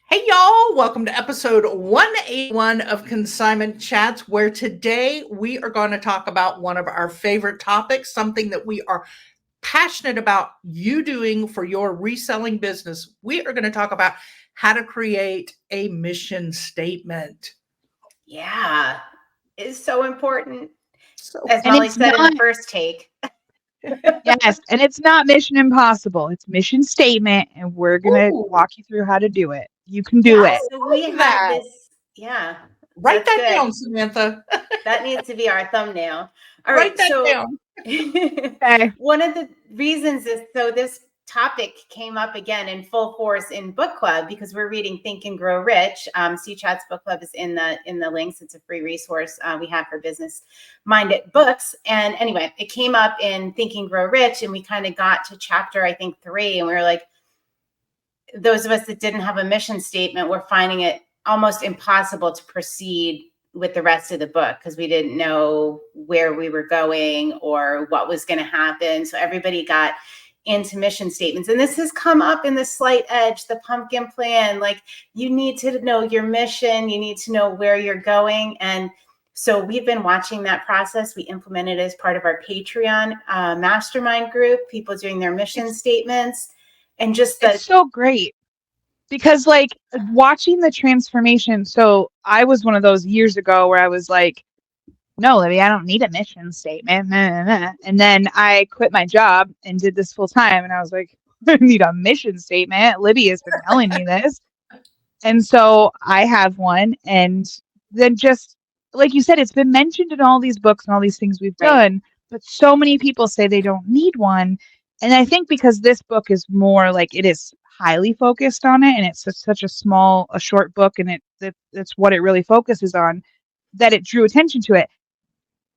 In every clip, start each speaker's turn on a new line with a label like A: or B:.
A: Hey, y'all. Welcome to episode 181 of Consignment Chats, where today we are going to talk about one of our favorite topics, something that we are passionate about you doing for your reselling business. We are going to talk about how to create a mission statement.
B: Yeah, it's so important.
A: So,
B: As
C: And
B: Molly
C: it's
B: said in the
C: not,
B: first take.
C: yes, and it's not mission impossible. It's mission statement, and we're going to
A: ooh,
C: walk you through how to do it. You can do
B: Yeah,
C: it.
B: so we
A: like
B: have
A: that.
B: this. Yeah,
A: Write
B: that's
A: that
B: good.
A: down, Samantha.
B: That needs to be our thumbnail. All
A: Write
B: right,
A: that
B: so
A: down.
C: Okay.
B: one of the reasons is this topic came up again in full force in book club because we're reading Think and Grow Rich. C-Chat's book club is in the links. It's a free resource we have for business minded books. And anyway, it came up in Think and Grow Rich, and we kind of got to chapter, I think, 3, and we were like, those of us that didn't have a mission statement were finding it almost impossible to proceed with the rest of the book because we didn't know where we were going or what was going to happen. So everybody got into mission statements. And this has come up in the Slight Edge, the pumpkin plan. Like, you need to know your mission. You need to know where you're going. And so we've been watching that process. We implemented it as part of our Patreon mastermind group, people doing their mission statements. And just
C: It's so great because, like, watching the transformation. So, I was one of those years ago where I was like, no, Libby, I don't need a mission statement. Nah, nah, nah. And then I quit my job and did this full time. And I was like, I need a mission statement. Libby has been telling me this. And so I have one. And then just like you said, it's been mentioned in all these books and all these things we've
B: right.
C: done, but so many people say they don't need one. And I think because this book is more like it is highly focused on it and it's such a short book and that's what it really focuses on, that it drew attention to it.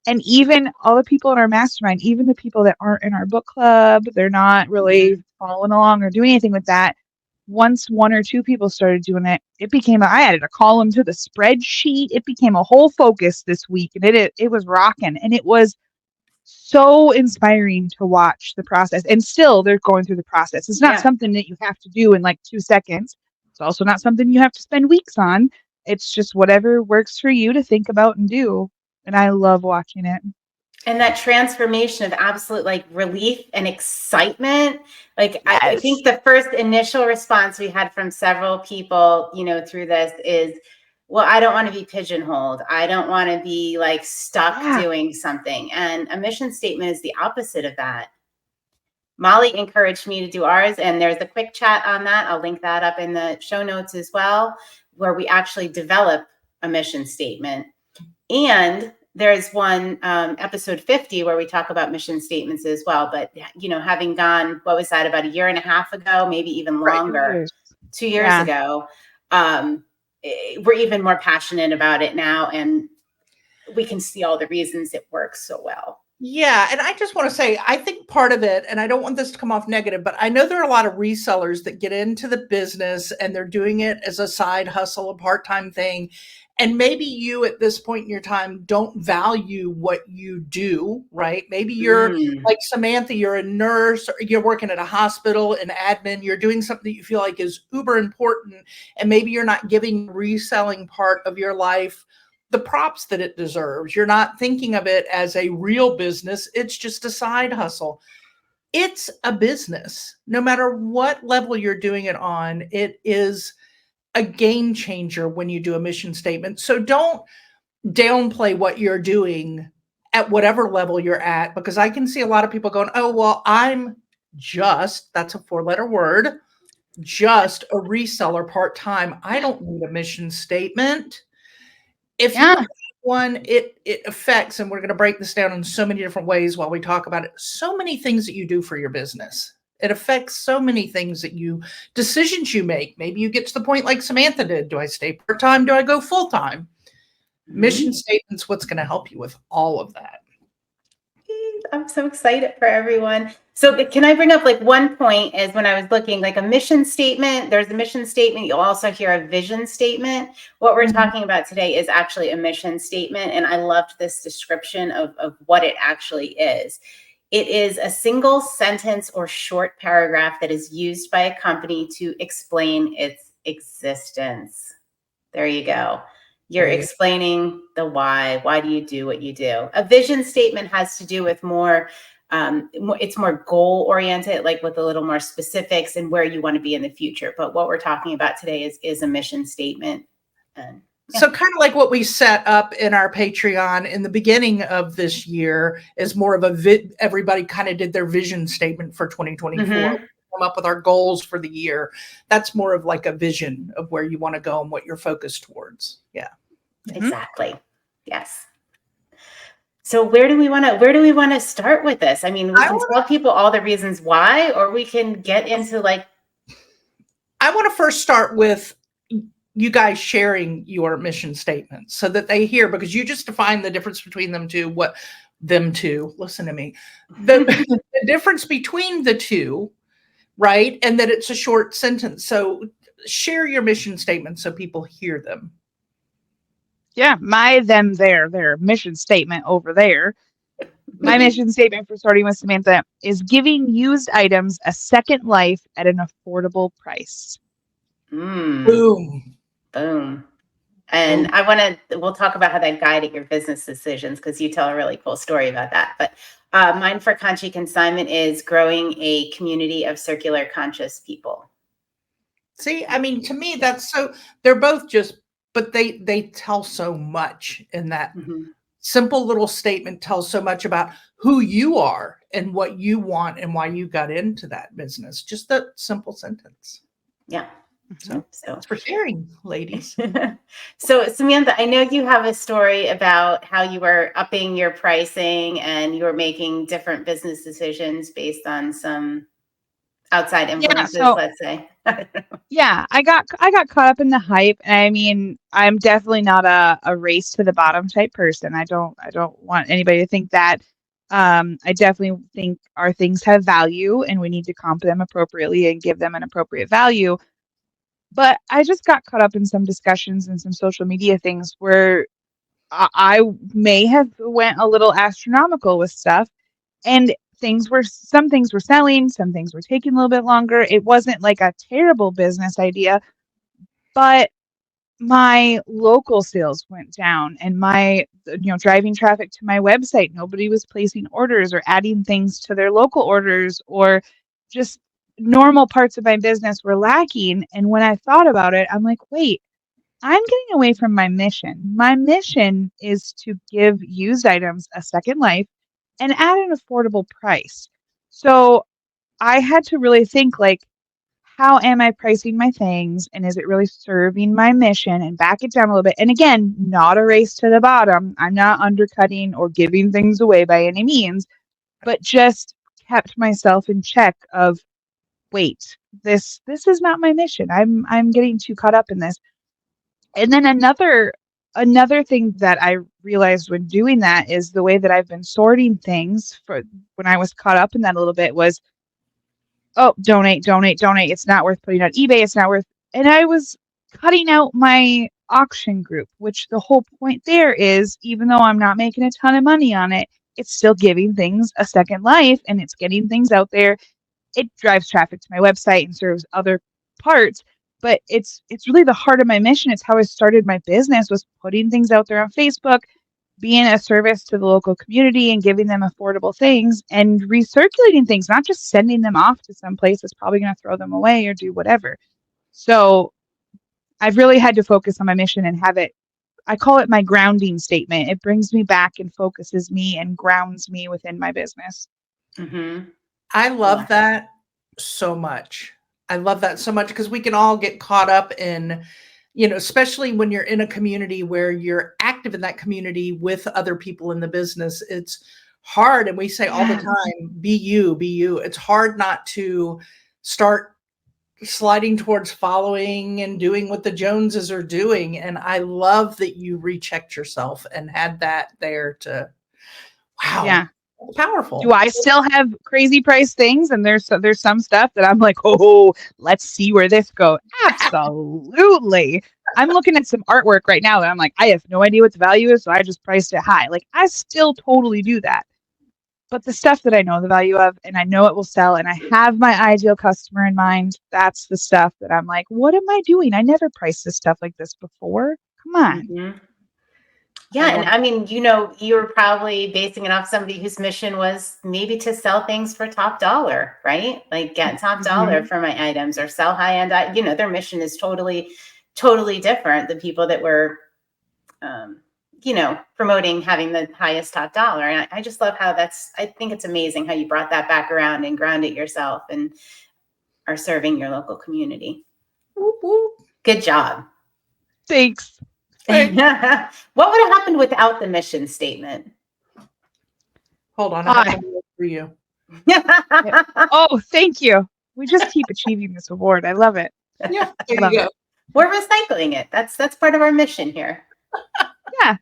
C: And even all the people in our mastermind, even the people that aren't in our book club, they're not really following along or doing anything with that. Once one or two people started doing it, it became I added a column to the spreadsheet. It became a whole focus this week, and it was rocking, and it was so inspiring to watch the process. And still, they're going through the process. It's not something that you have to do in like 2 seconds. It's also not something you have to spend weeks on. It's just whatever works for you to think about and do. And I love watching it.
B: And that transformation of absolute like relief and excitement. Like,
C: Yes.
B: I think the first initial response we had from several people, through this is, well, I don't want to be pigeonholed. I don't want to be like stuck doing something. And a mission statement is the opposite of that. Molly encouraged me to do ours, and there's a quick chat on that. I'll link that up in the show notes as well, where we actually develop a mission statement. And there's one episode 50 where we talk about mission statements as well. But, having gone, what was that, about a year and a half ago, maybe even longer, 2 years ago, we're even more passionate about it now. And we can see all the reasons it works so well.
A: Yeah. And I just want to say, I think part of it, and I don't want this to come off negative, but I know there are a lot of resellers that get into the business and they're doing it as a side hustle, a part-time thing. And maybe you at this point in your time don't value what you do, right? Maybe you're like Samantha, you're a nurse, or you're working at a hospital in admin, you're doing something that you feel like is uber important. And maybe you're not giving the reselling part of your life the props that it deserves. You're not thinking of it as a real business. It's just a side hustle. It's a business. No matter what level you're doing it on, it is a game changer when you do a mission statement. So don't downplay what you're doing at whatever level you're at, because I can see a lot of people going, oh, well, I'm just, that's a 4-letter word, just a reseller part-time. I don't need a mission statement. If you have one, it affects, and we're going to break this down in so many different ways while we talk about it, so many things that you do for your business. It affects so many things decisions you make. Maybe you get to the point like Samantha did. Do I stay part-time? Do I go full-time? Mission statements, what's going to help you with all of that?
B: I'm so excited for everyone. So can I bring up like one point is when I was looking like a mission statement, there's a mission statement. You'll also hear a vision statement. What we're talking about today is actually a mission statement. And I loved this description of what it actually is. It is a single sentence or short paragraph that is used by a company to explain its existence. There you go. You're
A: There you
B: explaining the why. Why do you do what you do? A vision statement has to do with it's more goal oriented, like with a little more specifics and where you want to be in the future. But what we're talking about today is a mission statement. And
A: So kind of like what we set up in our Patreon in the beginning of this year is more of everybody kind of did their vision statement for 2024.
B: Mhm.
A: Come up with our goals for the year. That's more of like a vision of where you want to go and what you're focused towards. Yeah.
B: Exactly. Yes. So where do we want to start with this? I mean, we can tell people all the reasons why, or we can get into like.
A: I want to first start with you guys sharing your mission statement so that they hear, because you just define the difference between them two. Listen to me. The difference between the two, right? And that it's a short sentence. So share your mission statement so people hear them.
C: Yeah, my, them, their mission statement over there. My mission statement for Starting with Samantha is giving used items a second life at an affordable price.
A: Boom.
B: Boom. And we'll talk about how that guided your business decisions, because you tell a really cool story about that. But mine for Consignment is growing a community of circular conscious people.
A: See, I mean, to me, that's so, they're both just, but they tell so much in that simple little statement tells so much about who you are and what you want and why you got into that business. Just that simple sentence.
B: Yeah.
A: So thanks for sharing, ladies.
B: So Samantha, I know you have a story about how you were upping your pricing and you were making different business decisions based on some outside influences, let's say.
C: Yeah, I got caught up in the hype. And I mean, I'm definitely not a race to the bottom type person. I don't want anybody to think that. I definitely think our things have value and we need to comp them appropriately and give them an appropriate value. But I just got caught up in some discussions and some social media things where I may have went a little astronomical with stuff, and some things were selling, some things were taking a little bit longer. It wasn't like a terrible business idea, but my local sales went down and my driving traffic to my website, nobody was placing orders or adding things to their local orders, or just normal parts of my business were lacking. And when I thought about it, I'm like, wait, I'm getting away from my mission. My mission is to give used items a second life and at an affordable price. So I had to really think, like, how am I pricing my things? And is it really serving my mission? And back it down a little bit. And again, not a race to the bottom. I'm not undercutting or giving things away by any means, but just kept myself in check of, wait, this is not my mission. I'm getting too caught up in this. And then another thing that I realized when doing that is the way that I've been sorting things for when I was caught up in that a little bit was, oh, donate, donate, donate. It's not worth putting on eBay. It's not worth. And I was cutting out my auction group, which the whole point there is, even though I'm not making a ton of money on it, it's still giving things a second life and it's getting things out there. It drives traffic to my website and serves other parts, but it's really the heart of my mission. It's how I started my business, was putting things out there on Facebook, being a service to the local community and giving them affordable things and recirculating things, not just sending them off to some place that's probably going to throw them away or do whatever. So I've really had to focus on my mission and have it, I call it my grounding statement. It brings me back and focuses me and grounds me within my business.
A: I love that so much. I love that so much because we can all get caught up in, especially when you're in a community where you're active in that community with other people in the business. It's hard. And we say all the time, be you, be you. It's hard not to start sliding towards following and doing what the Joneses are doing. And I love that you rechecked yourself and had that there to, wow.
C: Yeah.
A: Powerful.
C: Do I still have crazy price things? And there's some stuff that I'm like, oh, let's see where this goes. Absolutely. I'm looking at some artwork right now that I'm like, I have no idea what the value is, so I just priced it high. Like, I still totally do that. but the stuff that I know the value of and I know it will sell and I have my ideal customer in mind, that's the stuff that I'm like, what am I doing? I never priced this stuff like this before. Come on.
B: Mm-hmm.
A: I
B: Yeah, and
A: love
B: I mean, you were probably basing it off somebody whose mission was maybe to sell things for top dollar, right? Like get top dollar for my items or sell high end. Their mission is totally, totally different. The people that were, promoting having the highest top dollar. And I just love how I think it's amazing how you brought that back around and ground it yourself and are serving your local community.
A: Whoop, whoop.
B: Good job.
C: Thanks.
B: What would have happened without the mission statement?
A: Hold on, I have one for you.
C: Oh, thank you. We just keep achieving this award. I love it.
A: Yeah, there you go.
B: We're recycling it. That's part of our mission here.
C: Yeah.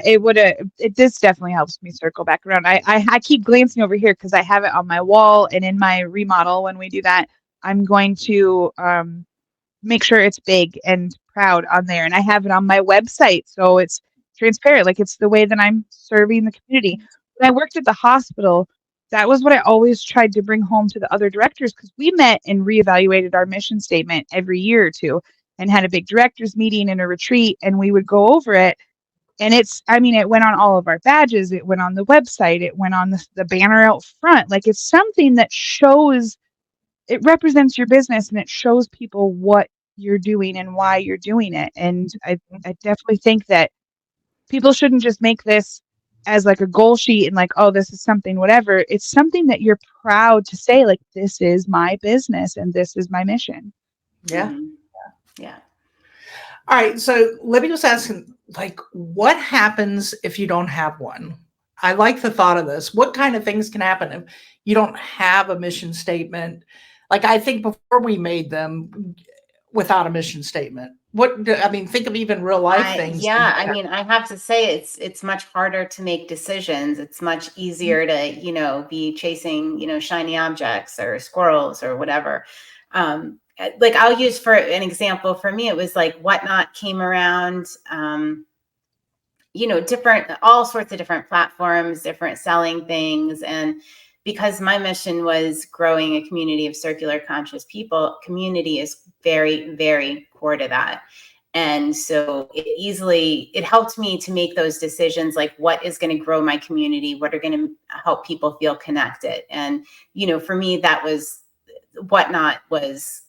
C: It would have. This definitely helps me circle back around. I keep glancing over here because I have it on my wall and in my remodel. When we do that, I'm going to make sure it's big and proud on there, and I have it on my website so it's transparent. Like it's the way that I'm serving the community. When I worked at the hospital, that was what I always tried to bring home to the other directors because we met and reevaluated our mission statement every year or two and had a big directors meeting and a retreat, and we would go over it. And it went on all of our badges. It went on the website. It went on the banner out front. Like it's something that shows, it represents your business and it shows people what you're doing and why you're doing it. And I definitely think that people shouldn't just make this as like a goal sheet and like, oh, this is something, whatever. It's something that you're proud to say, like, this is my business and this is my mission.
A: Yeah.
B: Mm-hmm. Yeah.
A: All right. So Libby was asking, like, what happens if you don't have one? I like the thought of this. What kind of things can happen if you don't have a mission statement? Like, I think before we made them without a mission statement, think of even real life things.
B: Yeah. I mean, I have to say it's much harder to make decisions. It's much easier to, be chasing, shiny objects or squirrels or whatever. Like I'll use for an example, for me, it was like Whatnot came around, all sorts of different platforms, different selling things. And because my mission was growing a community of circular conscious people, community is very, very core to that. And so it helped me to make those decisions, like what is going to grow my community, what are going to help people feel connected. And, for me, that was Whatnot was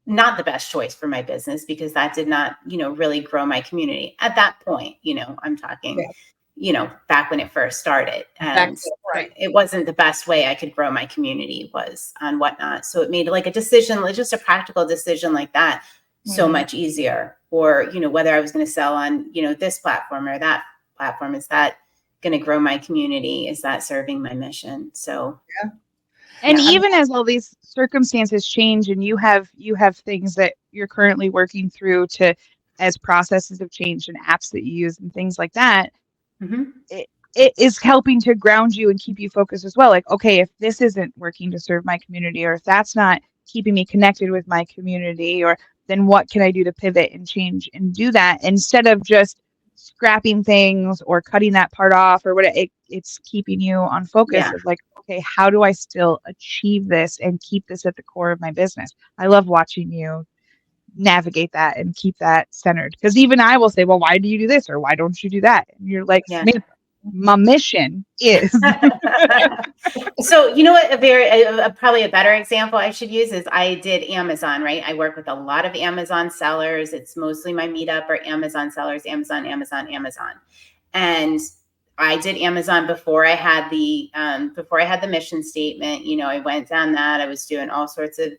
B: not the best choice for my business because that did not, really grow my community at that point. I'm talking, back when it first started, and
A: right.
B: It wasn't the best way I could grow my community was on Whatnot. So it made like a decision, like just a practical decision like that, so much easier. Or, whether I was going to sell on, this platform or that platform, is that going to grow my community? Is that serving my mission? So,
A: yeah.
C: And even as all these circumstances change and you have things that you're currently working through as processes have changed and apps that you use and things like that, it is helping to ground you and keep you focused as well. Like, okay, if this isn't working to serve my community, or if that's not keeping me connected with my community, or then what can I do to pivot and change and do that instead of just scrapping things or cutting that part off or whatever. It's keeping you on focus of like, okay, how do I still achieve this and keep this at the core of my business? I love watching you navigate that and keep that centered. Because even I will say, well, why do you do this? Or why don't you do that? And you're like, my mission is.
B: So, what, probably a better example I should use is I did Amazon, right? I work with a lot of Amazon sellers. It's mostly my meetup or Amazon sellers, Amazon. And I did Amazon before I had the mission statement. I went down that. I was doing all sorts of,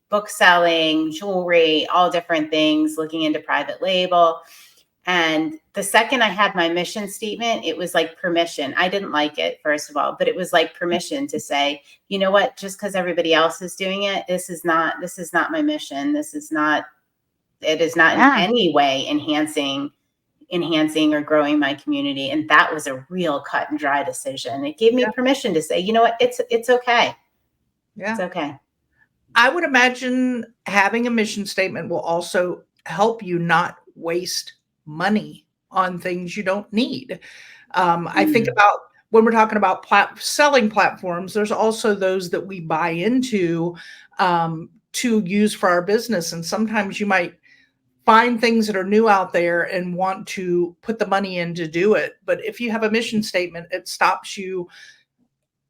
B: book selling, jewelry, all different things, looking into private label. And the second I had my mission statement, it was like permission. I didn't like it, first of all, but it was like permission to say, you know what, just because everybody else is doing it, this is not my mission. It is not in any way enhancing or growing my community. And that was a real cut and dry decision. It gave me permission to say, you know what, it's okay.
A: Yeah.
B: It's okay.
A: I would imagine having a mission statement will also help you not waste money on things you don't need. I think about when we're talking about selling platforms, there's also those that we buy into to use for our business. And sometimes you might find things that are new out there and want to put the money in to do it. But if you have a mission statement, it stops you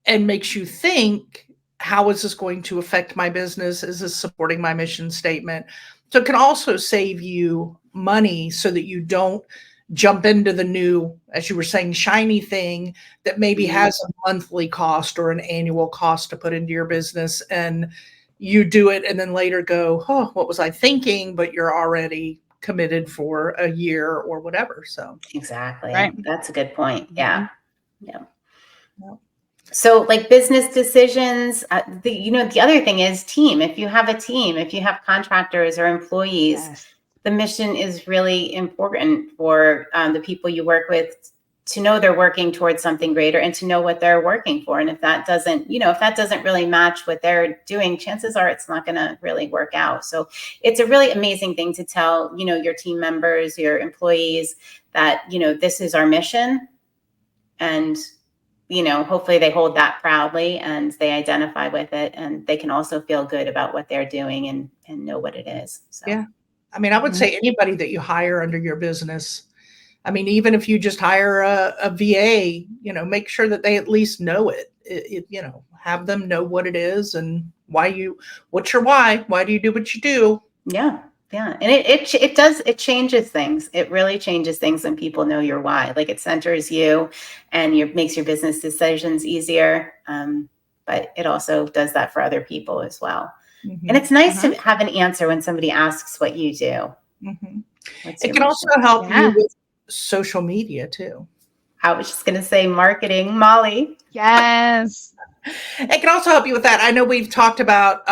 A: and makes you think, how is this going to affect my business? Is this supporting my mission statement? So it can also save you money so that you don't jump into the new, as you were saying, shiny thing that maybe has a monthly cost or an annual cost to put into your business, and you do it and then later go, oh, what was I thinking? But you're already committed for a year or whatever. So
B: exactly.
C: Right.
B: That's a good point. Yeah.
A: Yeah.
B: So like business decisions, the other thing is team. If you have a team, if you have contractors or employees,
C: Yes.
B: the mission is really important for the people you work with to know they're working towards something greater and to know what they're working for. And if that doesn't really match what they're doing, chances are it's not going to really work out. So it's a really amazing thing to tell, your team members, your employees that, this is our mission. And hopefully they hold that proudly and they identify with it, and they can also feel good about what they're doing and know what it is. So,
A: yeah. I mean, I would say anybody that you hire under your business, I mean, even if you just hire a VA, make sure that they at least know it, have them know what it is and what's your why? Why do you do what you do?
B: Yeah. Yeah. And it changes things. It really changes things when people know your why. Like it centers you and makes your business decisions easier. But it also does that for other people as well. Mm-hmm. And it's nice to have an answer when somebody asks what you do.
A: Mm-hmm. It can also help you with social media too.
B: I was just going to say marketing, Molly.
C: Yes.
A: It can also help you with that. I know we've talked about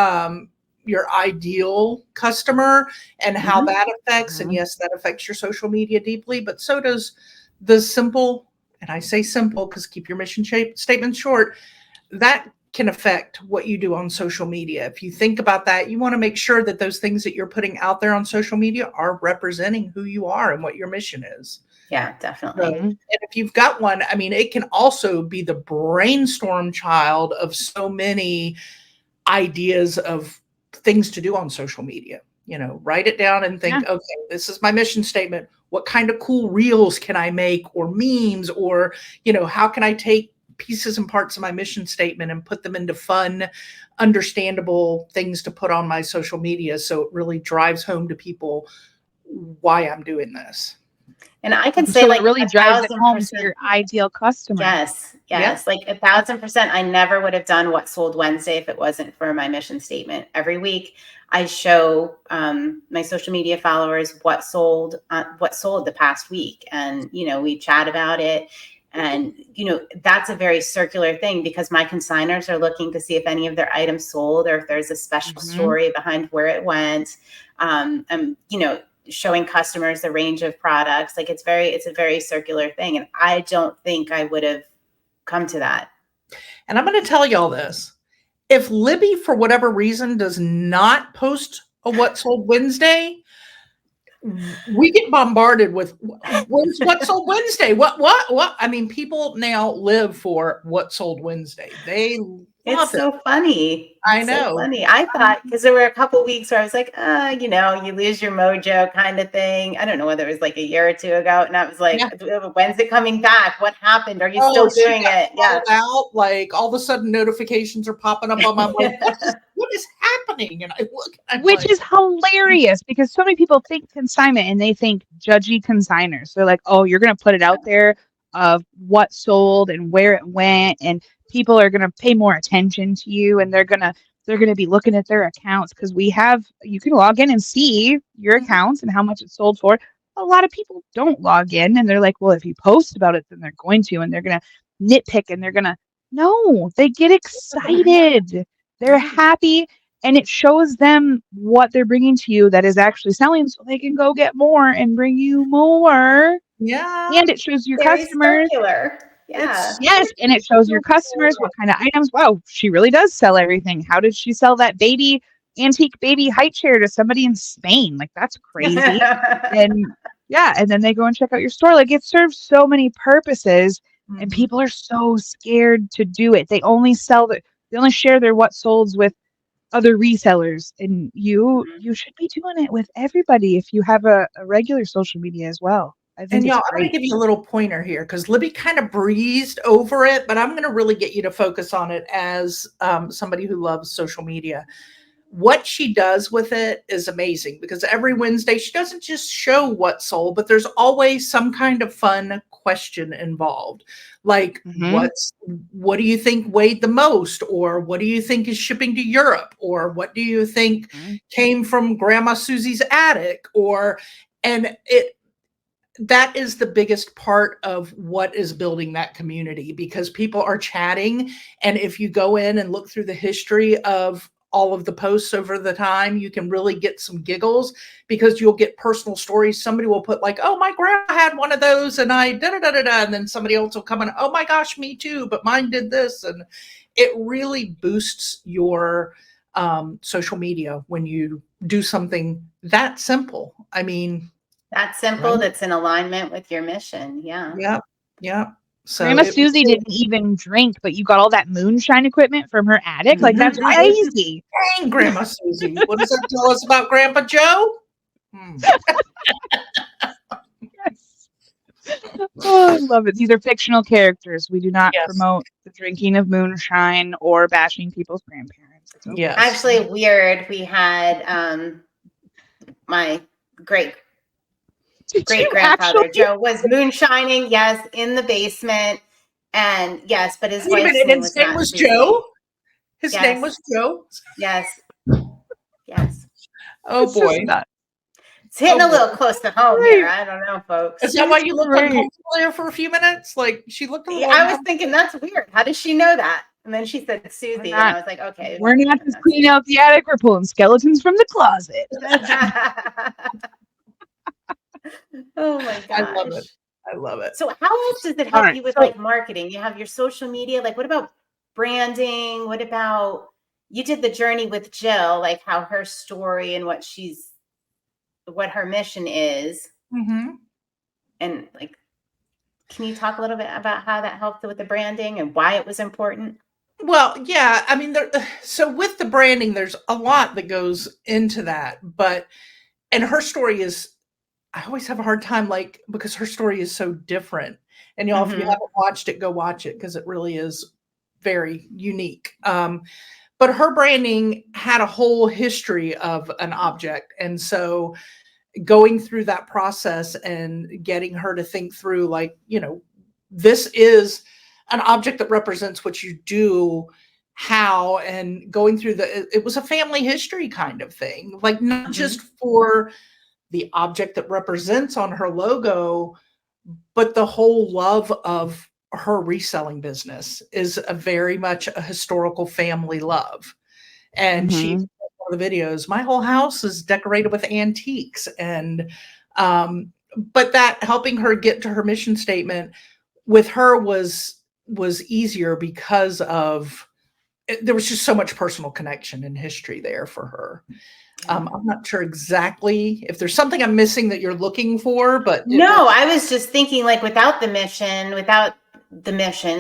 A: your ideal customer and how that affects, and yes, that affects your social media deeply, but so does the simple, and I say simple because keep your mission statement short, that can affect what you do on social media. If you think about that, you want to make sure that those things that you're putting out there on social media are representing who you are and what your mission is.
B: Yeah, definitely.
A: And if you've got one, I mean, it can also be the brainstorm child of so many ideas of things to do on social media. Write it down and think, okay, this is my mission statement. What kind of cool reels can I make, or memes, or, how can I take pieces and parts of my mission statement and put them into fun, understandable things to put on my social media so it really drives home to people why I'm doing this.
B: And I can say, like,
C: it really drives it home to your ideal customer.
B: Yes. Like 1,000%. I never would have done What Sold Wednesday if it wasn't for my mission statement. Every week I show my social media followers what sold the past week. And, we chat about it. And, that's a very circular thing because my consigners are looking to see if any of their items sold or if there's a special story behind where it went. And, showing customers the range of products. Like it's a very circular thing. And I don't think I would have come to that.
A: And I'm going to tell y'all this. If Libby, for whatever reason, does not post a What Sold Wednesday, we get bombarded with What Sold Wednesday? What? I mean, people now live for What Sold Wednesday.
B: It's so funny.
A: I know.
B: So funny. I thought, because there were a couple of weeks where I was like, you lose your mojo kind of thing. I don't know whether it was like a year or two ago. And I was like, when's it coming back? What happened? Are you still doing it?
A: Yeah. Out, like all of a sudden notifications are popping up on my phone. What is happening? And I look.
C: Which is hilarious because so many people think consignment and they think judgy consigners. They're like, oh, you're going to put it out there of what sold and where it went, and people are going to pay more attention to you, and they're going to be looking at their accounts because you can log in and see your accounts and how much it sold for. A lot of people don't log in, and they're like, well, if you post about it, then they're going to, and they're going to nitpick, and they get excited. They're happy, and it shows them what they're bringing to you that is actually selling, so they can go get more and bring you more.
A: Yeah.
C: And it shows your customers.
B: Circular. Yeah.
C: Yes. And it shows your customers what kind of items. Wow, she really does sell everything. How did she sell that antique baby high chair to somebody in Spain? Like, that's crazy. And then they go and check out your store. Like, it serves so many purposes. and
A: Mhm.
C: people are so scared to do it. They only share their what solds with other resellers, and
B: Mhm.
C: you should be doing it with everybody if you have a regular social media as well. I think
A: And
C: it's
A: y'all, I'm gonna
C: great.
A: give you a little pointer here because Libby kind of breezed over it, but I'm gonna really get you to focus on it as somebody who loves social media. What she does with it is amazing because every Wednesday she doesn't just show what sold, but there's always some kind of fun question involved. Like
C: Mhm.
A: what do you think weighed the most? Or what do you think is shipping to Europe? Or what do you think
C: Mhm.
A: came from Grandma Susie's attic? Or and it that is the biggest part of what is building that community because people are chatting. And if you go in and look through the history of all of the posts over the time, you can really get some giggles because you'll get personal stories. Somebody will put like, oh, my grandma had one of those and I da da da da da. And then somebody else will come in, oh my gosh, me too, but mine did this. And it really boosts your social media when you do something that simple. I mean,
B: That's simple.
A: right?
B: That's in alignment with your mission. Yeah.
A: Yep, yep. So
C: Grandma
A: it
C: Susie didn't even drink, but you got all that moonshine equipment from her attic? Like, that's crazy.
A: dang, Grandma Susie. What does that tell us about Grandpa Joe? Hmm.
C: Yes. Oh, I love it. These are fictional characters. We do not
A: Yes,
C: promote the drinking of moonshine or bashing people's grandparents. It's okay.
A: yes.
B: Actually, weird. We had my great
C: Did
B: great
C: you
B: grandfather
C: actually?
B: Joe was moonshining, yes, in the basement. And yes, but his
A: Wait a
B: wife's
A: minute,
B: name
A: his
B: was
A: name
B: not
A: was
B: Susie.
A: Joe? His name
B: Yes,
A: was Joe?
B: yes, yes.
A: Oh
C: It's just
A: boy.
C: not.
B: It's hitting
A: Oh
B: a
A: boy.
B: little close to home here.
C: Great.
B: I don't know, folks.
A: Is that why
C: It's
A: you looked
C: great.
A: uncomfortable there for a few minutes? Like she looked a
B: Yeah,
A: little
B: I was
A: uncomfortable.
B: thinking that's weird. How does she know that? And then she said
C: We're
B: Susie, and
C: not
B: I was like, okay,
C: we're not just
B: not
C: cleaning
B: Susie.
C: out the attic, we're pulling skeletons from the closet. That's
B: Oh my
A: I love it.
B: gosh.
A: I love it.
B: So how else does it
C: all
B: help
C: right.
B: you with
C: So
B: like marketing? You have your social media. Like what about branding? What about you did the journey with Jill, like how her story and what her mission is.
A: Mhm.
B: And like, can you talk a little bit about how that helped with the branding and why it was important?
A: Well, yeah, I mean, so with the branding, there's a lot that goes into that, but and her story is I always have a hard time, like, because her story is so different. And y'all, if you
B: Mm-hmm.
A: haven't watched it, go watch it because it really is very unique. But her branding had a whole history of an object. And so going through that process and getting her to think through, like, this is an object that represents what you do, how, and going through it was a family history kind of thing, like, not
B: Mm-hmm.
A: just for the object that represents on her logo, but the whole love of her reselling business is a very much a historical family love. And she
C: mhm.
A: one of the videos, my whole house is decorated with antiques. And but that helping her get to her mission statement with her was easier because of there was just so much personal connection and history there for her.
B: Yeah.
A: I'm not sure exactly if there's something I'm missing that you're looking for, but it
B: No,
A: was
B: I was just thinking like without the mission,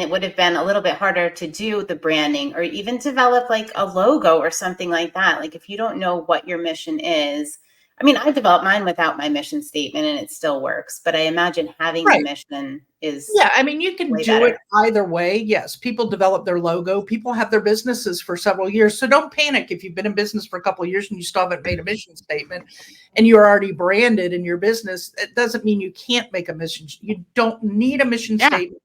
B: it would have been a little bit harder to do the branding or even develop like a logo or something like that. Like if you don't know what your mission is, I mean, I developed mine without my mission statement and it still works, but I imagine having the
A: right.
B: mission is
A: Yeah, I mean, you can
B: way
A: do it
B: better.
A: either way. Yes, people develop their logo. People have their businesses for several years. So don't panic if you've been in business for a couple of years and you still haven't made a mission statement and you're already branded in your business. It doesn't mean you can't make a mission. You don't need a mission
C: Yeah,
A: statement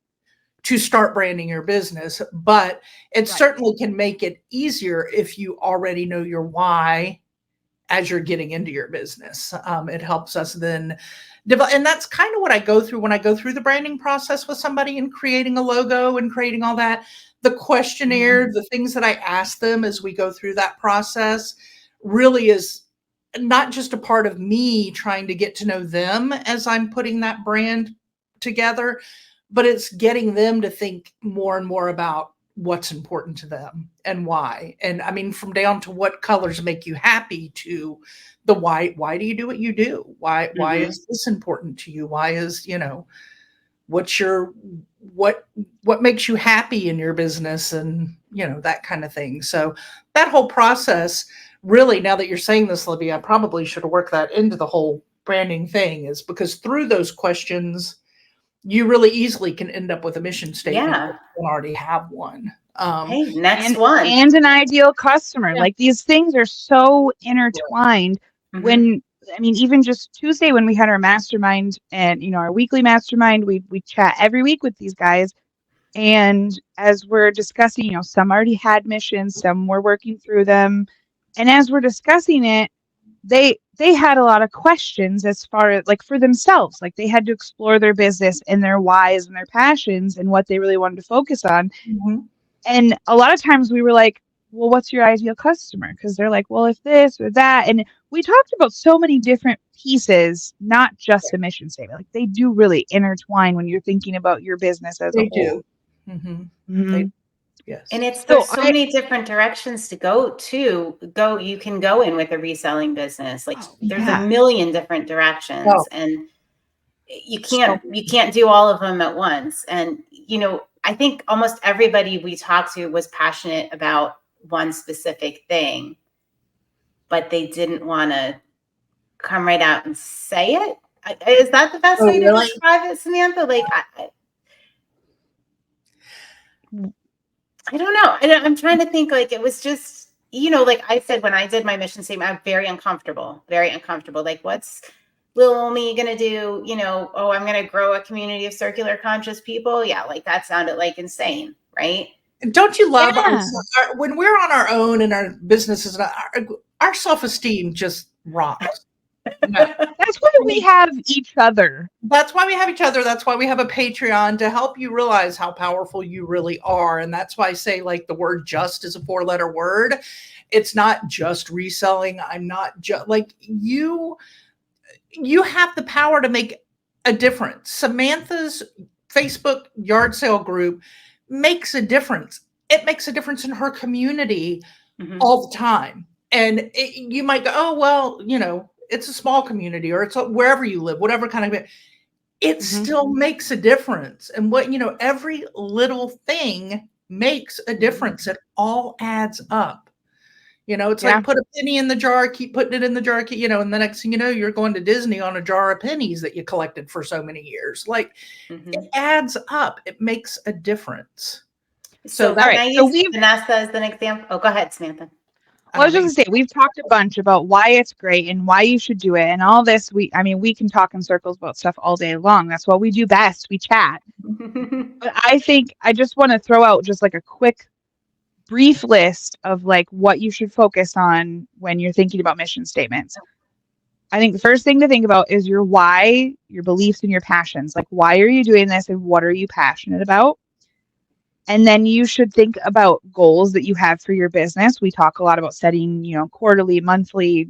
A: to start branding your business, but it
C: right.
A: certainly can make it easier if you already know your why as you're getting into your business. It helps us then develop, and that's kind of what I go through when I go through the branding process with somebody and creating a logo and creating all that. The
C: Mhm.
A: questionnaire, the things that I ask them as we go through that process really is not just a part of me trying to get to know them as I'm putting that brand together, but it's getting them to think more and more about what's important to them and why. And I mean, from down to what colors make you happy to the why do you do what you do? Why
B: Mm-hmm.
A: is this important to you? Why is, what's your what what makes you happy in your business, and that kind of thing. So that whole process, really, now that you're saying this, Libby, I probably should have worked that into the whole branding thing, is because through those questions you really easily can end up with a mission statement if
B: Yeah.
A: you don't already have one.
B: Hey, next
C: and
B: one.
C: and an ideal customer.
A: Yeah.
C: Like these things are so intertwined.
B: Mhm.
C: When I mean, even just Tuesday when we had our mastermind and our weekly mastermind, we chat every week with these guys. And as we're discussing, some already had missions, some were working through them. And as we're discussing it, they had a lot of questions as far as like for themselves. Like they had to explore their business and their whys and their passions and what they really wanted to focus on.
A: Mhm.
C: And a lot of times we were like, well, what's your ideal customer? Because they're like, well, if this or that. And we talked about so many different pieces, not just a mission statement. Like they do really intertwine when you're thinking about your business as a
A: They
C: whole.
A: do. Mhm. They
C: Mhm.
A: yes.
B: And
C: So
B: there's so many different directions to go you can go in with a reselling business. Like
C: oh,
B: there's a
C: yeah.
B: million different directions,
A: Oh,
B: and you
A: so
B: can't do all of them at once. And I think almost everybody we talked to was passionate about one specific thing, but they didn't want to come right out and say it. Is that the best
A: Oh,
B: way to
A: really?
B: describe it, Samantha? Like I don't know. I'm trying to think. Like it was just, like I said, when I did my mission statement, I'm very uncomfortable. Very uncomfortable. Like, what's little me gonna do? Oh, I'm gonna grow a community of circular conscious people. Yeah, like that sounded like insane, right?
A: Don't you love
C: Yeah.
A: when we're on our own and our businesses, our self-esteem just rocks. Yeah.
C: That's why
A: I
C: we
A: mean,
C: have each other.
A: that's why we have each other. That's why we have a Patreon, to help you realize how powerful you really are. And that's why I say, like, the word just is a 4-letter word. It's not just reselling. I'm not just like you have the power to make a difference. Samantha's Facebook yard sale group makes a difference. It makes a difference in her community
B: Mhm.
A: all the time. And you might go, oh, well, it's a small community, or it's wherever you live, whatever kind of, it
C: Mhm.
A: still makes a difference. And every little thing makes a difference. It all adds up. It's
C: Yeah.
A: like put a penny in the jar, keep putting it in the jar, and the next thing you know, you're going to Disney on a jar of pennies that you collected for so many years. Like it
B: Mhm.
A: adds up. It makes a difference. So
B: So
C: All
A: that
B: can
C: right.
B: I
C: So
B: use
C: we've
B: Vanessa as an example? Oh, go ahead, Samantha.
A: I
C: Well, I
A: don't
C: was just
A: know.
C: gonna say we've talked a bunch about why it's great and why you should do it and all this. We can talk in circles about stuff all day long. That's what we do best. We chat. But I think I just want to throw out just like a quick, brief list of like what you should focus on when you're thinking about mission statements. I think the first thing to think about is your why, your beliefs, and your passions. Like, why are you doing this and what are you passionate about? And then you should think about goals that you have for your business. We talk a lot about setting, quarterly, monthly,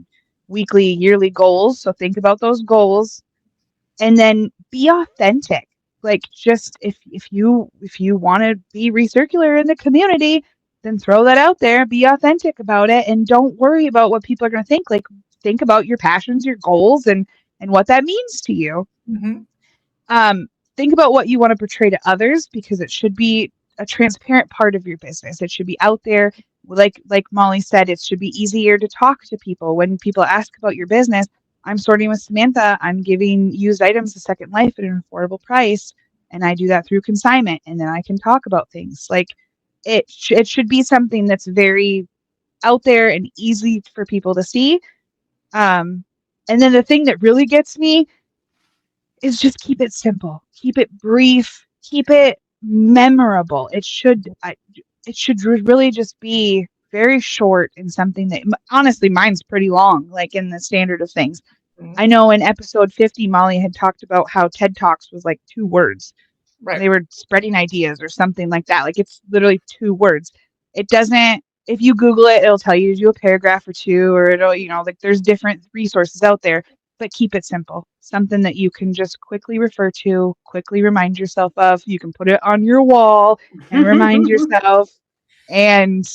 C: weekly, yearly goals. So think about those goals and then be authentic. Like just if you want to be recircular in the community, then throw that out there, be authentic about it and don't worry about what people are going to think. Like think about your passions, your goals and what that means to you.
A: Mhm.
C: Um, think about what you want to portray to others because it should be a transparent part of your business. It should be out there. Like Molly said, it should be easier to talk to people when people ask about your business. I'm sorting with Samantha. I'm giving used items a second life at an affordable price, and I do that through consignment. And then I can talk about things like it should be something that's very out there and easy for people to see. Um, and then the thing that really gets me is just keep it simple, keep it brief, keep it memorable. It should really just be very short and something that honestly mine's pretty long, like in the standard of things.
A: Mhm.
C: I know in episode 50, Molly had talked about how TED Talks was like 2 words.
A: Right.
C: They were spreading ideas or something like that. Like it's literally 2 words. It doesn't, if you Google it, it'll tell you to do a paragraph or two, or it'll, like there's different resources out there, but keep it simple. Something that you can just quickly refer to, quickly remind yourself of. You can put it on your wall and remind yourself. And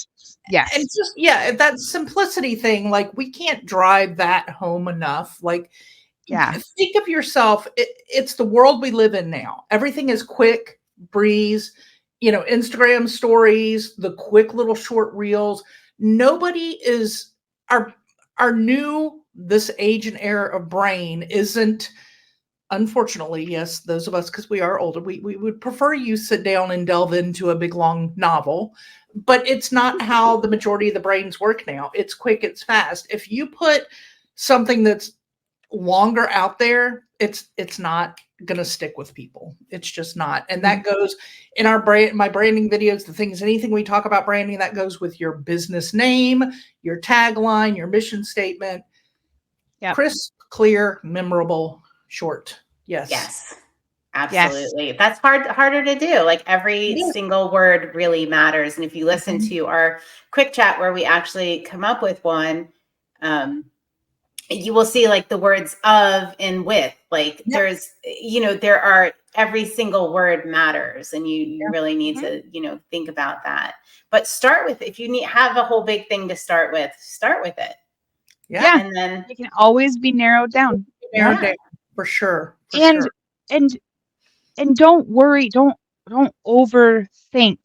A: And
C: yes,
A: just, yeah, that simplicity thing, like we can't drive that home enough. Like
C: Yeah.
A: think of yourself, it's the world we live in now. Everything is quick, breeze, Instagram stories, the quick little short reels. Nobody is our new this age and era of brain isn't, unfortunately, yes, those of us, because we are older, we would prefer you sit down and delve into a big long novel, but it's not how the majority of the brains work now. It's quick, it's fast. If you put something that's longer out there, it's not gonna stick with people. It's just not. And that goes in my branding videos, the things, anything we talk about branding, that goes with your business name, your tagline, your mission statement.
C: Yep.
A: Crisp, clear, memorable, short. Yes.
B: Yes. Absolutely. That's harder to do. Like every single word really matters. And if you listen to our quick chat where we actually come up with one, you will see like the words of and with, like there's, there are, every single word matters, and you really need to, think about that. But start with, if you have a whole big thing to start with it.
C: Yeah.
B: And then
C: it can always be narrowed down.
A: Narrowed down, for sure.
C: And don't worry, don't overthink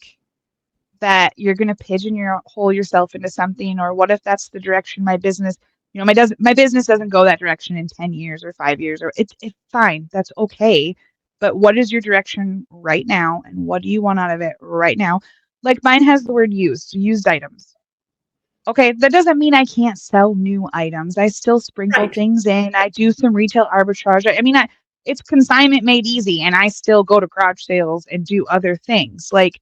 C: that you're going to pigeonhole yourself into something, or what if that's the direction my business, my business doesn't go that direction in 10 years or 5 years, or it's fine. That's okay. But what is your direction right now, and what do you want out of it right now? Like mine has the word used items. Okay, that doesn't mean I can't sell new items. I still sprinkle things in. I do some retail arbitrage. I mean, it's consignment made easy, and I still go to garage sales and do other things. Like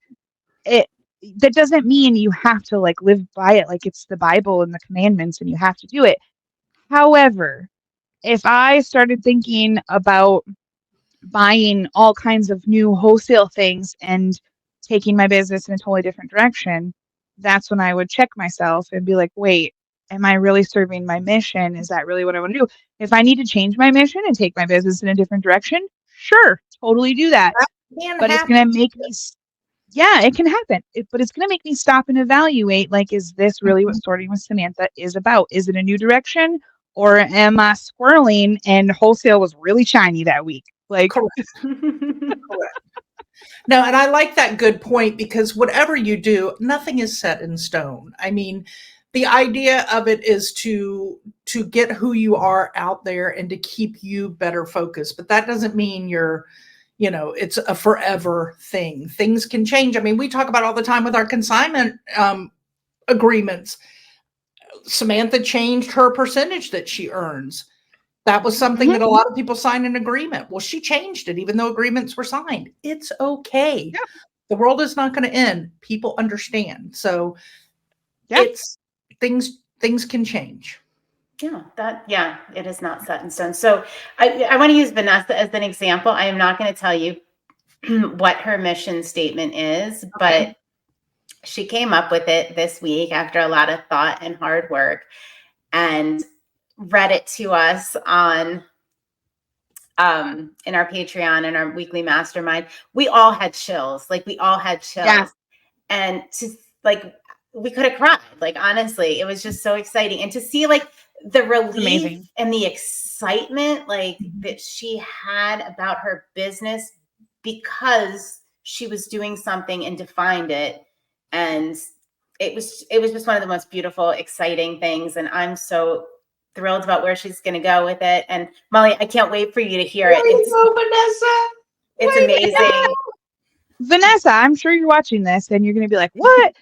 C: it, that doesn't mean you have to like live by it like it's the Bible and the commandments and you have to do it. However, if I started thinking about buying all kinds of new wholesale things and taking my business in a totally different direction, that's when I would check myself and be like, wait, am I really serving my mission? Is that really what I want to do? If I need to change my mission and take my business in a different direction, sure, totally do that. But it's going to make me, yeah, it can happen. But it's going to make me stop and evaluate, like, is this really what Sorting with Samantha is about? Is it a new direction? Or am I squirreling and wholesale was really shiny that week? Like,
A: Correct. No, and I like that good point, because whatever you do, nothing is set in stone. I mean, the idea of it is to get who you are out there and to keep you better focused. But that doesn't mean it's a forever thing. Things can change. I mean, we talk about all the time with our consignment agreements. Samantha changed her percentage that she earns. That was something that a lot of people sign an agreement. Well, she changed it, even though agreements were signed. It's okay.
C: Yeah.
A: The world is not going to end. People understand. So it's things can change.
B: It is not set in stone. So I want to use Vanessa as an example. I am not going to tell you what her mission statement is, but she came up with it this week after a lot of thought and hard work, and read it to us on in our Patreon and our weekly mastermind. We all had chills. And we could have cried. Like, honestly, it was just so exciting. And to see like the relief and the excitement that she had about her business, because she was doing something and defined it. And it was just one of the most beautiful, exciting things. And I'm so thrilled about where she's going to go with it. And Molly, I can't wait for you to hear it. It's amazing.
C: Vanessa, I'm sure you're watching this and you're going to be like, what?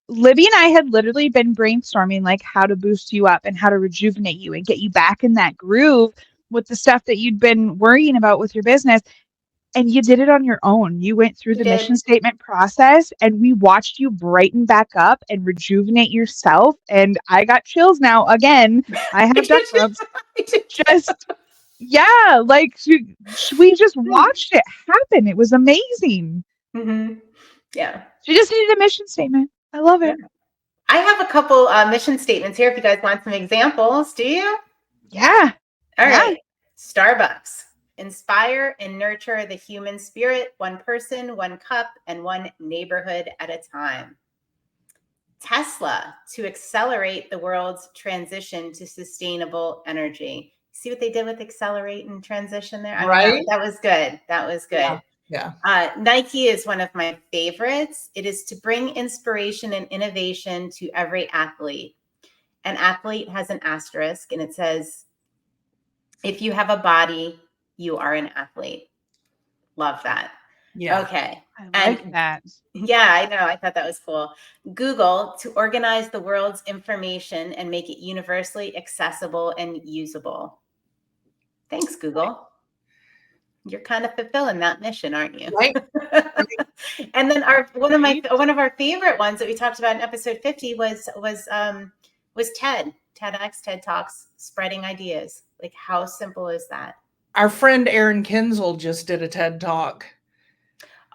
C: Libby and I had literally been brainstorming like how to boost you up and how to rejuvenate you and get you back in that groove with the stuff that you'd been worrying about with your business. And you did it on your own. You went through the mission statement process, and we watched you brighten back up and rejuvenate yourself. And I got chills now. Again, I have duck rubs. We just watched it happen. It was amazing.
B: Yeah.
C: She just needed a mission statement. I love it.
B: I have a couple mission statements here if you guys want some examples. Do you?
C: Yeah.
B: All right. Starbucks. Inspire and nurture the human spirit, one person, one cup, and one neighborhood at a time. Tesla, to accelerate the world's transition to sustainable energy. See what they did with accelerate and transition there? I mean,
A: Right?
B: that was good. That was good.
A: Yeah.
B: Nike is one of my favorites. It is to bring inspiration and innovation to every athlete. An athlete has an asterisk, and it says, if you have a body, you are an athlete. Love that.
A: Yeah.
B: Okay.
C: I like that.
B: Yeah, I know. I thought that was cool. Google, to organize the world's information and make it universally accessible and usable. Thanks, Google. You're kind of fulfilling that mission, aren't you?
A: Right.
B: And then one of our favorite ones that we talked about in episode 50 was TEDx, TED Talks, spreading ideas. Like, how simple is that?
A: Our friend Erin Kinzel just did a TED Talk.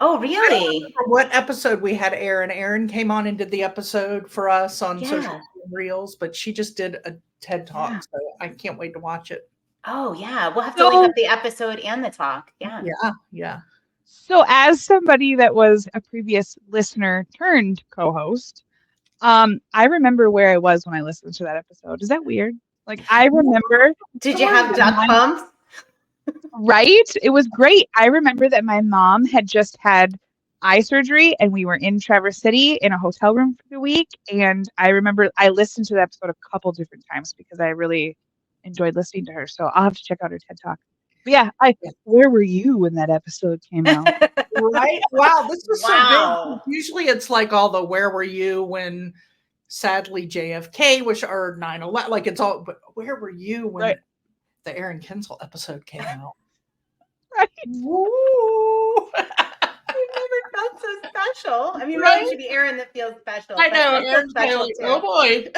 B: Oh,
A: I don't
B: really?
A: remember what episode we had Erin. Erin came on and did the episode for us on social reels, but she just did a TED Talk.
B: Yeah.
A: So I can't wait to watch it.
B: Oh, yeah. We'll have to link up the episode and the talk. Yeah.
A: Yeah.
C: So as somebody that was a previous listener turned co-host, I remember where I was when I listened to that episode. Is that weird? Like, I remember.
B: Did you have duck pumps?
C: Right? It was great. I remember that my mom had just had eye surgery and we were in Traverse City in a hotel room for the week. And I remember I listened to the episode a couple different times because I really enjoyed listening to her. So I'll have to check out her TED Talk. But yeah, where were you when that episode came out?
A: Right? Wow, this was so
B: Wow.
A: good. Usually it's like all the where were you when sadly JFK was or 9/11. Like it's all, but where were you when the Erin Kinzel episode came out?
C: Right.
A: Woo!
B: We've never felt so special. I mean,
A: Right?
B: maybe it should be Erin that feels special.
A: I
B: but
A: know.
B: I feel
A: Erin's
B: special
A: like,
B: too.
A: oh boy.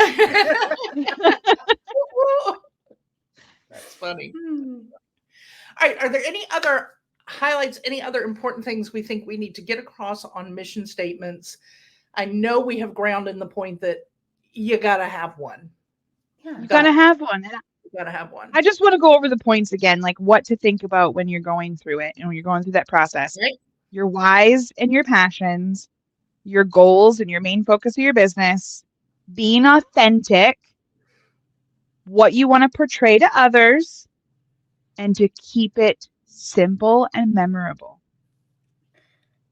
A: That's funny. All right. Are there any other highlights, any other important things we think we need to get across on mission statements? I know we have grounded the point that you got to have one.
B: Yeah.
C: You gotta have one.
A: You got to have one.
C: I just want to go over the points again, like what to think about when you're going through it and when you're going through that process.
A: Right.
C: Your whys and your passions, your goals and your main focus of your business, being authentic, what you want to portray to others, and to keep it simple and memorable.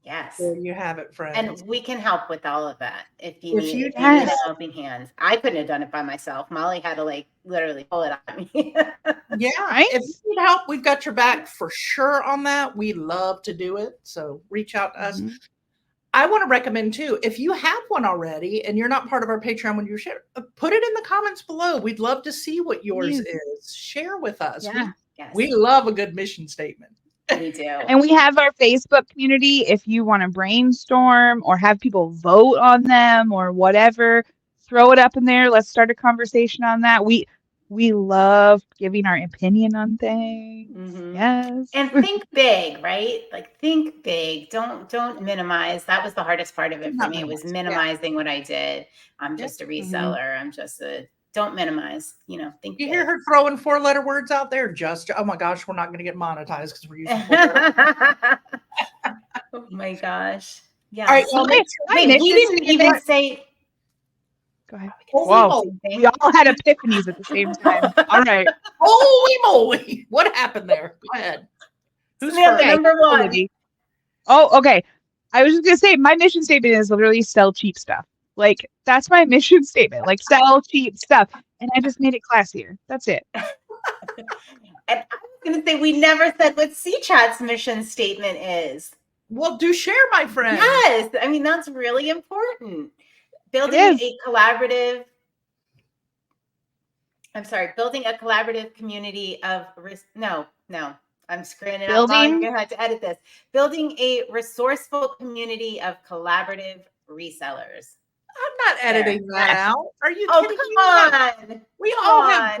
B: Yes.
A: There you have it, friends.
B: And we can help with all of that if you need
C: Yes.
B: a helping hand. I couldn't have done it by myself. Molly had to like literally pull it on me.
A: Yeah.
C: Right?
A: If you need help, we've got your back for sure on that. We love to do it. So reach out to us. I want to recommend too, if you have one already and you're not part of our Patreon when you share, put it in the comments below. We'd love to see what yours is. Share with us.
C: Yeah.
A: We love a good mission statement.
B: We do.
C: And we have our Facebook community. If you want to brainstorm or have people vote on them or whatever, throw it up in there. Let's start a conversation on that. We love giving our opinion on things. Yes.
B: And think big, right? Like think big. Don't minimize. That was the hardest part of it for me. It was minimizing what I did. I'm just a reseller. I'm just don't minimize, think
A: You
B: big.
A: hear her throwing 4-letter words out there? Oh my gosh, we're not going to get monetized because we're using 4
B: Oh my gosh. Yeah.
A: All right.
B: So
A: Wait,
B: we didn't even say.
C: Go ahead.
A: Whoa,
C: we all had epiphanies at the same time. All right.
A: Holy moly. What happened there? Go ahead. Who's
B: number one?
C: Oh, okay. I was just going to say, my mission statement is literally sell cheap stuff. Like, that's my mission statement. Like, sell cheap stuff. And I just made it classier. That's it.
B: And I was going to say, we never said what C-Chat's mission statement is.
A: Well, do share, my friend.
B: Yes. I mean, that's really important. Building a collaborative community of I'm screwing it up. I'm going to have to edit this. Building a resourceful community of collaborative resellers.
A: I'm not editing that out. Are you kidding me?
B: Come on.
A: We all have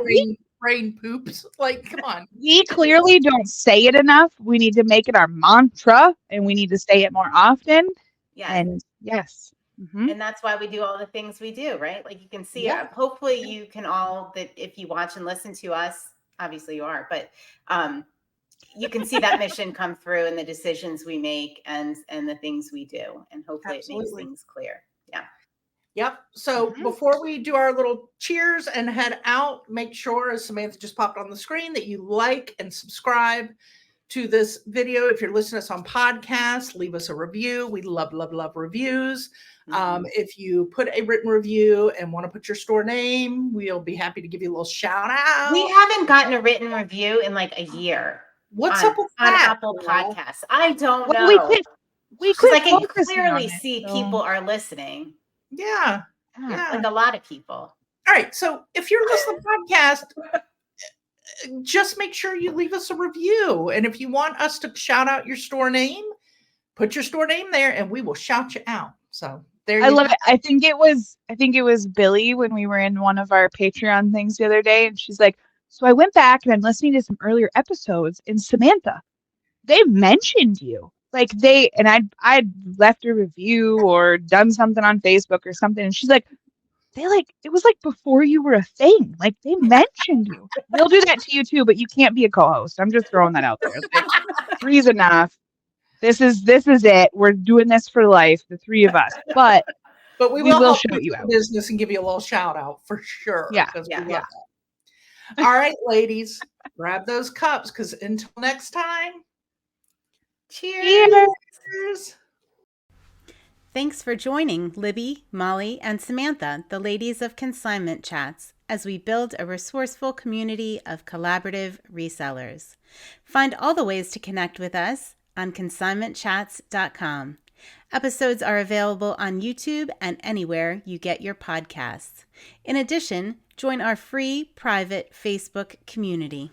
A: brain poops. Like, come on.
C: We clearly don't say it enough. We need to make it our mantra and we need to say it more often.
B: Yes.
C: And yes.
B: And that's why we do all the things we do, right? Like you can see, hopefully you can all, that if you watch and listen to us, obviously you are, but you can see that mission come through in the decisions we make and the things we do. And hopefully it makes things clear. Yeah.
A: Yep. So before we do our little cheers and head out, make sure, as Samantha just popped on the screen, that you like and subscribe to this video. If you're listening to us on podcasts, leave us a review. We love, love, love reviews. If you put a written review and want to put your store name, we'll be happy to give you a little shout out.
B: We haven't gotten a written review in like a year.
A: What's up with
B: on
A: that?
B: Apple Podcasts? I don't know.
C: We
B: Because I
C: quit
B: can
C: focusing on
B: clearly
C: it,
B: see
C: so-
B: people are listening.
A: Yeah.
B: Like a lot of people.
A: All right. So if you're listening to the podcast, just make sure you leave us a review. And if you want us to shout out your store name, put your store name there and we will shout you out. So there you
C: I love
A: go.
C: it. I think it was Billy when we were in one of our Patreon things the other day, and she's like, so I went back and I'm listening to some earlier episodes, and Samantha, they mentioned you. Like I'd left a review or done something on Facebook or something, and she's like, it was like before you were a thing. Like they mentioned you. We'll do that to you too, but you can't be a co-host. I'm just throwing that out there. Like, 3's enough. This is it. We're doing this for life, the 3 of us. But
A: we
C: will
A: help
C: shout you
A: your
C: out.
A: business and give you a little shout out for sure.
C: Yeah.
A: We love that. All right, ladies, grab those cups because until next time.
B: Cheers.
A: Cheers.
B: Thanks for joining Libby, Molly, and Samantha, the ladies of Consignment Chats, as we build a resourceful community of collaborative resellers. Find all the ways to connect with us on consignmentchats.com. Episodes are available on YouTube and anywhere you get your podcasts. In addition, join our free private Facebook community.